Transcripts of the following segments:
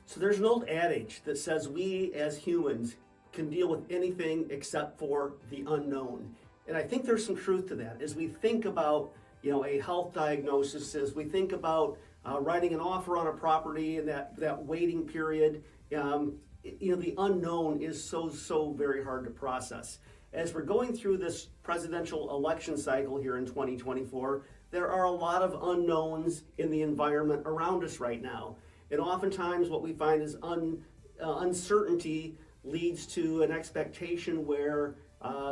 So there's an old adage that says we as humans can deal with anything except for the unknown. And I think there's some truth to that. As we think about, a health diagnosis, as we think about writing an offer on a property and that waiting period, the unknown is so very hard to process. As we're going through this presidential election cycle here in 2024, there are a lot of unknowns in the environment around us right now. And oftentimes what we find is uncertainty leads to an expectation where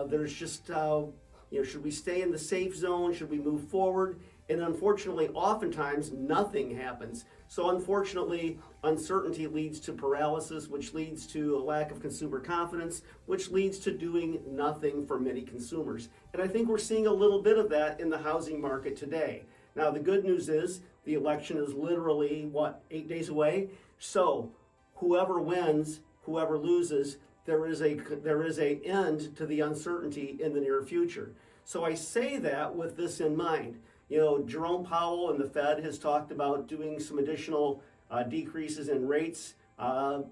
there's just, should we stay in the safe zone? Should we move forward? And unfortunately, oftentimes nothing happens. So unfortunately, uncertainty leads to paralysis, which leads to a lack of consumer confidence, which leads to doing nothing for many consumers. And I think we're seeing a little bit of that in the housing market today. Now, the good news is the election is literally, 8 days away? So whoever wins, whoever loses, there is a end to the uncertainty in the near future. So I say that with this in mind. Jerome Powell and the Fed has talked about doing some additional decreases in rates. I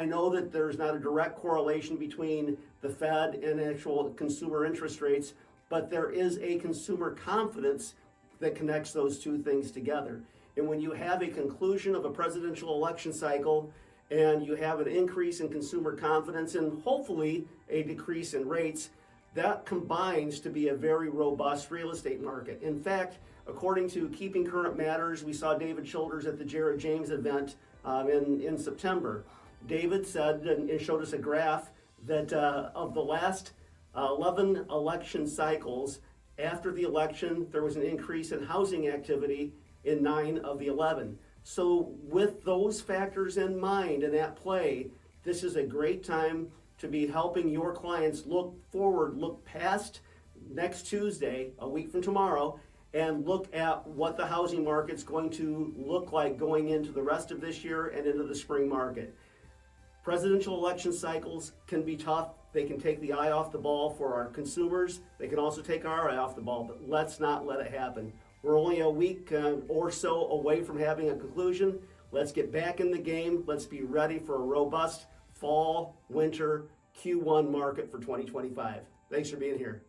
know that there's not a direct correlation between the Fed and actual consumer interest rates, but there is a consumer confidence that connects those two things together. And when you have a conclusion of a presidential election cycle and you have an increase in consumer confidence and hopefully a decrease in rates, that combines to be a very robust real estate market. In fact, according to Keeping Current Matters, we saw David Childers at the Jared James event in September. David said and showed us a graph that of the last 11 election cycles, after the election, there was an increase in housing activity in 9 of the 11. So with those factors in mind and at play, this is a great time to be helping your clients look forward, look past next Tuesday, a week from tomorrow, and look at what the housing market's going to look like going into the rest of this year and into the spring market. Presidential election cycles can be tough. They can take the eye off the ball for our consumers. They can also take our eye off the ball, but let's not let it happen. We're only a week or so away from having a conclusion. Let's get back in the game. Let's be ready for a robust fall, winter, Q1 market for 2025. Thanks for being here.